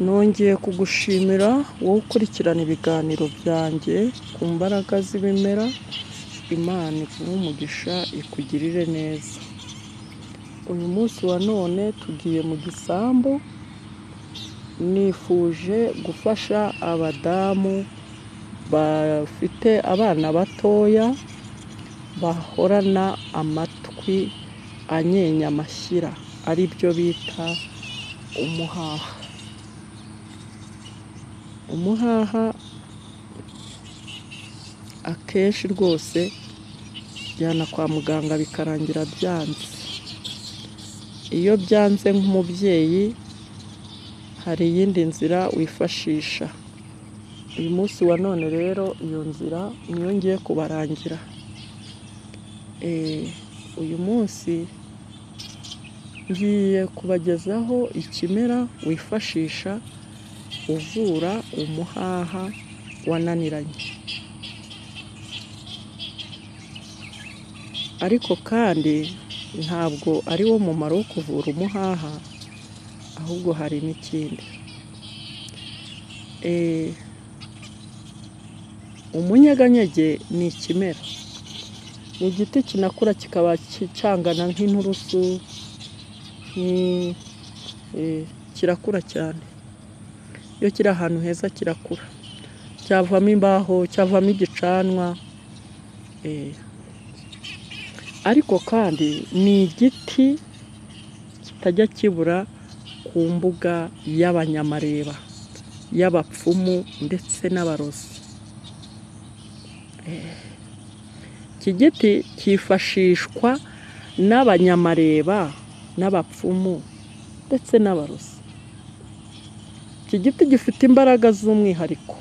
nongeye kugushimira wowe ukurikirana ibiganiro byanjye ku mbaraga z'ibimera. Imana iguhe umugisha ikugirire neza. Uyu munsi wa none tugiye mu gisambu, nifuje gufasha abadamu bafite abana batoya bahorana amatwi anyenya amashyira, ari byo bita umuhaha. Umuhaha akenshi rwose jyana kwa muganga bikarangira byanze. Iyo byanze nk'umubyeyi hari iyindi nzira wifashisha. Uyu munsi wa none rero iyo nzira niyo ngiye kubarangira. Uyu munsi ngiye kubagezaho ikimera wifashisha uvura umuhaha wananiranye. Ariko kandi ntabwo ari wo mumaro wo kuvura umuhaha, ahubwo hari n'ikindi. Umunyeganyege ni ikimera, ni igiti kinakura kikaba cyangana nk'inturusu, kirakura cyane. Iyo kiri ahantu heza kirakura, cyavamo imbaho, cyavamo igicanwa. Ariko kandi ni igiti kitajya kibura ku mbuga y'abanyamareba, y'abapfumu ndetse n'abarozi. Iki giti cyifashishwa n'abanyamareba n'abapfumu ndetse n'abarozi. Iki giti gifite imbaraga z'umwihariko.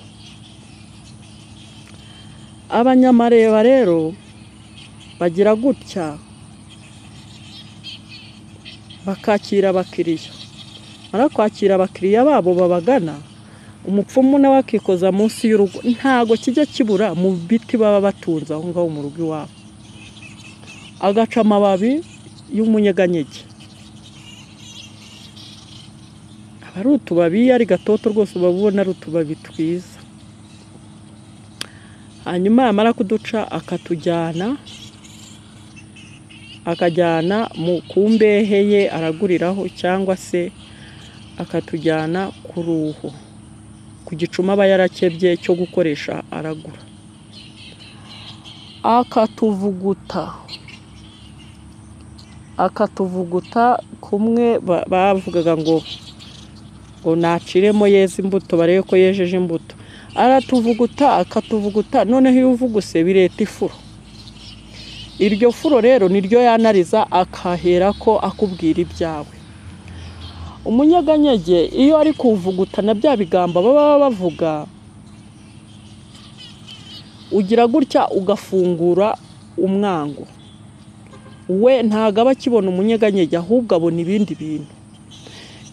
Abanyamareba rero bagira gutya bakakira abakiriya. Kwakira abakiriya babo babagana, umupfumu nawe akikoza munsi y'urugo. Ntago kijya kibura mu biti baba batunze aho ngaho mu rugo iwabo, agaca amababi y'umunyeganyege. Aba ari utubabi ari gatoto rwose, ubabona ari utubabi twiza. Hanyuma yamara kuduca akajyana mu kumbehe ye araguriraho, cyangwa se akatujyana ku ruhu, ku gicuma aba yarakebye cyo gukoresha aragura. Akatuvuguta kumwe bavugaga ngo naciremo yeze imbuto, barebe ko yejeje imbuto. Akatuvuguta, noneho iyo uvuguse bireta ifuro. Iryo furo rero niryo yanariza, akahera ko akubwira ibyawe. Umunyeganyege iyo ari kuvuguta na bya bigamba baba bavuga, ugira gutya ugafungura umwango. We ntago aba akibona umunyeganyege, ahubwo abona ibindi bintu.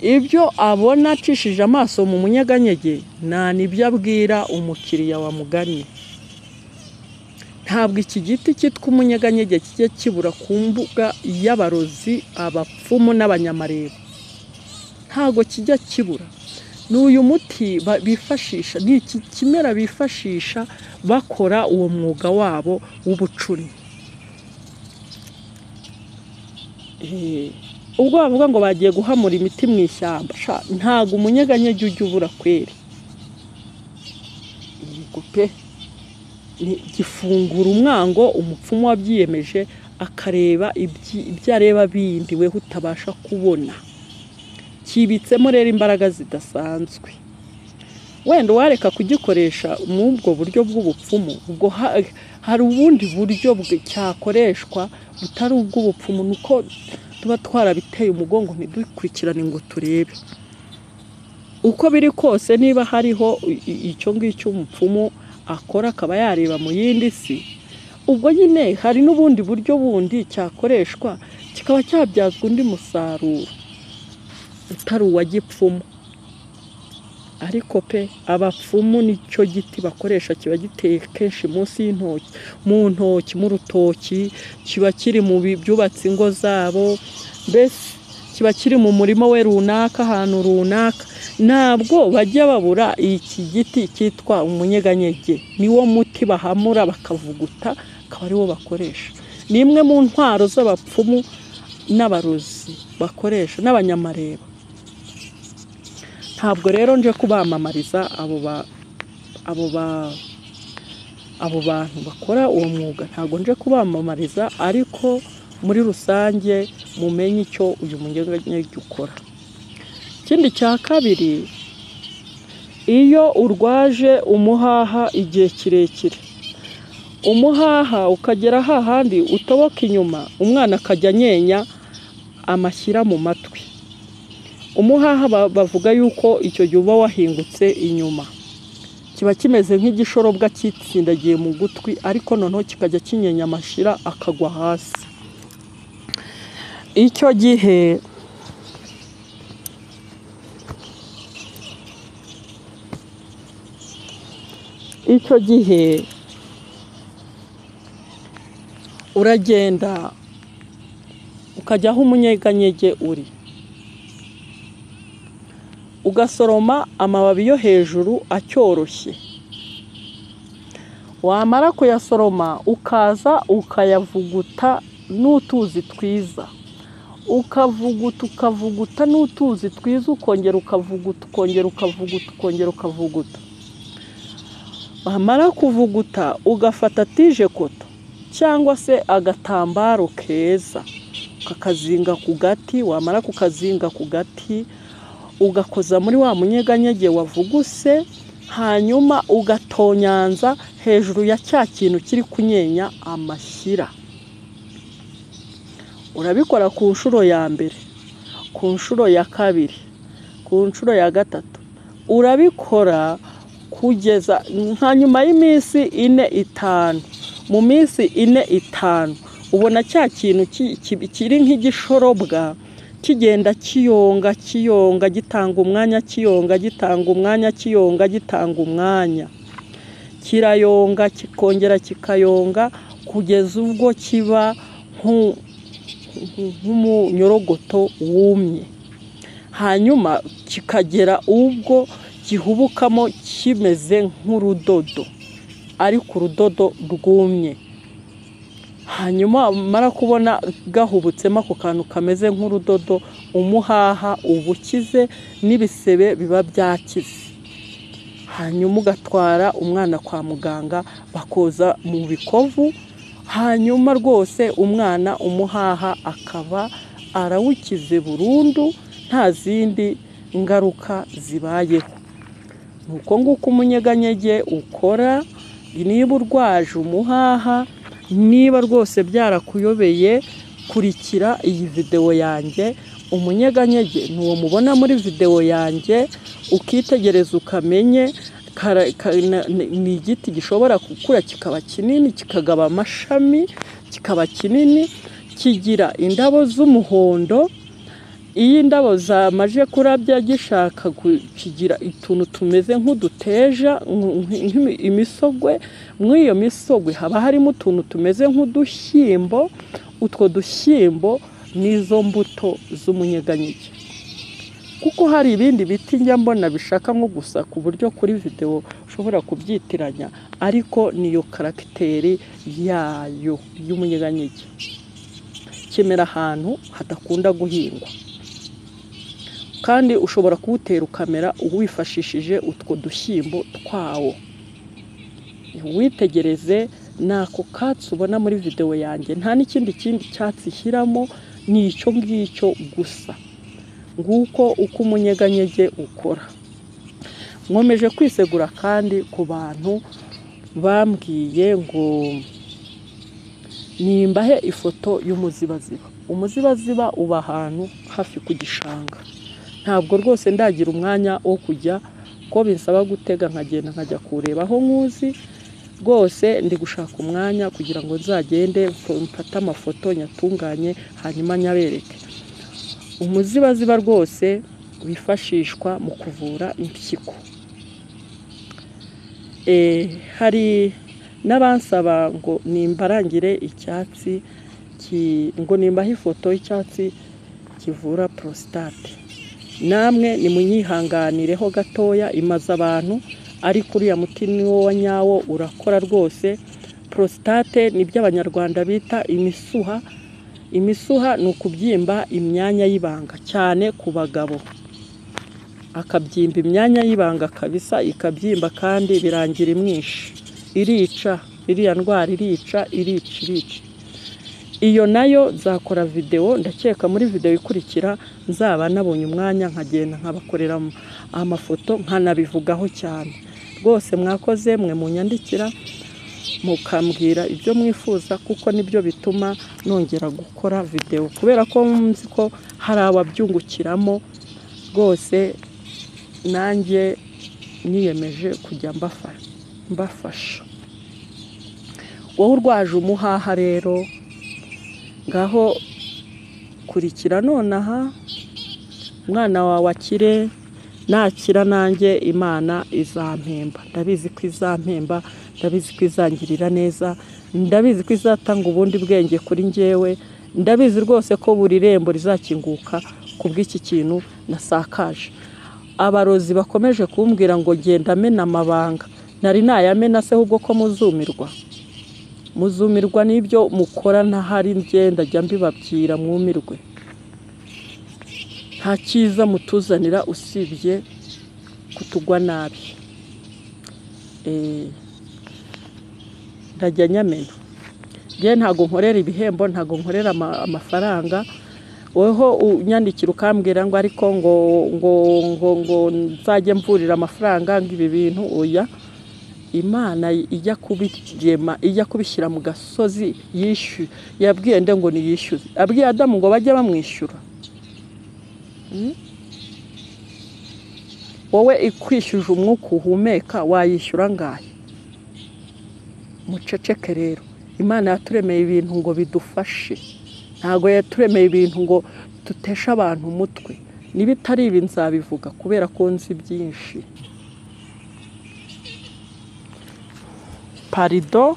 Ibyo abona acishije amaso mu munyeganyege nibyo abwira umukiriya wamugannye. Ntabwo iki giti cyitwa umunyeganyege kijya kibura ku mbuga y'abarozi, abapfumu n'abanyamareba. Ntago kijya kibura. N'uyu muti bifashisha, ni iki kimera bifashisha bakora uwo mwuga wabo w'ubucuni. Ubwo bavuga ngo bagiye guhamura imiti mu ishyamba, ntago umunyeganyege ujya ubura kweri. Gifungura umwango, umupfumu wabyiyemeje akareba ibyo areba bindi weho utabasha kubona. Kibitsemo rero imbaraga zidasanzwe. Wenda wareka kugikoresha mu ubwo buryo bw'ubupfumu, ubwo hari ubundi buryo cyakoreshwa butari ubw'ubupfumu. Nuko tuba twarabiteye umugongo ntidukurikirane ngo turebe. Uko biri kose, niba hariho icyo ngicyo umupfumu akora akaba yareba mu yindi si, ubwo nyine hari n'ubundi buryo bundi cyakoreshwa kikaba cyabyazwa undi musaruro utari uwa gipfumu. Ariko pe abapfumu nicyo giti bakoresha, kiba giteye kenshi munsi y'intoki, mu ntoki, mu rutoki, kiba kiri mu byubatse ingo zabo, mbese kiba kiri mu murima we runaka, ahantu runaka. ntabwo bajya babura iki giti cyitwa umunyeganyege, niwo muti bahamura bakavuguta, akaba ariwo bakoresha. Ni imwe mu ntwaro z'abapfumu n'abarozi bakoresha n'abanyamareba. Ntabwo rero nje kubamamariza abo bantu bakora uwo mwuga, ntabwo nje kubamamariza, ariko muri rusange mumenye icyo uyu munyeganyege ukora. Ikindi cya kabiri, iyo urwaje umuhaha igihe kirekire, umuhaha ukagera hahandi utoboka inyuma, umwana akajya anyenya amashyira mu matwi. Umuhaha bavuga yuko icyo gihe uba wahingutse inyuma, kiba kimeze nk'igishorobwa kitsindagiye mu gutwi, ariko noneho kikajya kinyenya amashyira akagwa hasi. Icyo gihe uragenda ukajya aho umunyeganyege uri, ugasoroma amababi yo hejuru acyoroshye. Wamara kuyasoroma ukaza ukayavuguta n'utuzi twiza, ukavuguta n'utuzi twiza, ukongera ukavuguta. Wamara kuvuguta ugafata tije koto cyangwa se agatambaro keza ukakazinga ku gati. Wamara kukazinga ku gati ugakoza muri wa munyeganyege wavuguse, hanyuma ugatonyanza hejuru ya cya kintu kiri kunyenya amashyira. Urabikora ku nshuro ya mbere, ku nshuro ya kabiri, ku nshuro ya gatatu. Urabikora kugeza nka nyuma y'iminsi 4-5. Mu minsi 4-5 ubona cya kintu kiri nk'igishorobwa kigenda kiyonga gitanga umwanya, kirayonga kikongera kikayonga kugeza ubwo kiba nk'umunyorogoto wumye. Hanyuma kikagera ubwo gihubukamo kimeze nk'urudodo, ariko urudodo rwumye. Hanyuma mara kubona gahubutsemo ako kantu kameze nk'urudodo, umuhaha ubukize n'ibisebe biba byakize. Hanyuma ugatwara umwana kwa muganga bakoza mu bikovu, hanyuma rwose umwana umuhaha akaba arawukize burundu, nta zindi ngaruka zibayeho. Nuko nguko umunyeganyege ukora. Niba urwaje umuhaha, niba rwose byarakuyobeye, kurikira iyi video yanjye. Umunyeganyege nuwo mubona muri video yanjye, ukitegereza ukamenye ni igiti gishobora gukura kikaba kinini, kikagaba amashami, kikaba kinini, kigira indabo z'umuhondo. Iyi ndabo zamaje kurabya gishaka kigira ituntu tumeze nk'uduteja, imisogwe. Muri iyo misogwe haba harimo utuntu tumeze nk'udushyimbo. Utwo dushyimbo nizo mbuto z'umunyeganyege. Kuko hari ibindi biti njya mbona bishaka nko gusa ku buryo kuri video ushobora kubyitiranya, ariko niyo karagiteri yayo y'umunyeganyege. Kimera ahantu hadakunda guhingwa, kandi ushobora kuwutera ukamera uwifashishije utwo dushyimbo twawo. Witegereze nako katsi ubona muri video yanjye, nta n'ikindi cyatsi hiramo, ni icyo ngicyo gusa. Nguko uko umunyeganyege ukora. Nkomeje kwisegura kandi ku bantu bambwiye ngo nimbahe ifoto y'umuzibaziba. Umuzibaziba uba ahantu hafi ku gishanga. Ntabwo rwose ndagira umwanya wo kujya, ko binsaba gutega nkagenda nkajya kureba aho nkuzi. Rwose ndi gushaka umwanya kugira ngo nzagende mfate amafoto nyatunganye, hanyuma nyabereke. Umuzibaziba rwose wifashishwa mu kuvura impyiko. Hari n'abansaba ngo nimbarangire icyatsi ngo nimbahe ifoto y'icyatsi kivura prostate. namwe nimunyihanganireho gatoya, imaze abantu ariko uriya muti ni wo wa nyawo urakora rwose. Prostate nibyo abanyarwanda bita imisuha. Imisuha ni ukubyimba imyanya y'ibanga cyane ku bagabo, akabyimba imyanya y'ibanga kabisa, ikabyimba kandi birangira imwishe, irica, iriya ndwara irica. Iyo nayo nzakora video, ndakeka muri video ikurikira nzaba nabonye umwanya nkagenda nkabakorera amafoto nkanabivugaho cyane. Rwose mwakoze mwe munyandikira mukambwira ibyo mwifuza, kuko nibyo bituma nongera gukora video, kubera ko nzi ko hari ababyungukiramo. Rwose nanjye niyemeje kujya mbafasha. Wowe urwaje umuhaha rero, ngaho kurikira nonaha, umwana wawe akire, nakira nanjye Imana izampemba. Ndabizi ko izampemba, ndabizi ko izangirira neza, ndabizi ko izatanga ubundi bwenge kuri njyewe, ndabizi rwose ko buri rembo rizakinguka kubw'iki kintu nasakaje. Abarozi bakomeje kumbwira ngo genda amena amabanga, nari nayamena se ahubwo ko muzumirwa n'ibyo mukora, ntahari ngenda jya mbibabwira mwumirwe. Nta cyiza mutuzanira usibye kutugwa nabi. Ndajya nyamena, njye ntago nkorera ibihembo, ntago nkorera amafaranga. Weho unyandikira ukambwira ngo ariko ngo nzajye mvurira amafaranga ng'ibi bintu, oya. Imana ijya kubigema, ijya kubishyira mu gasozi yishyuye, yabwiye nde ngo niyishyuze? Abwiye Adamu ngo bajye bamwishyura? Wowe ikwishyuje umwuka uhumeka wayishyura ngahe? Muceceke rero. Imana yaturemeye ibintu ngo bidufashe, ntago yaturemeye ibintu ngo tutesha abantu umutwe. Nibitari ibi nzabivuga kubera ko nzi byinshi. Parido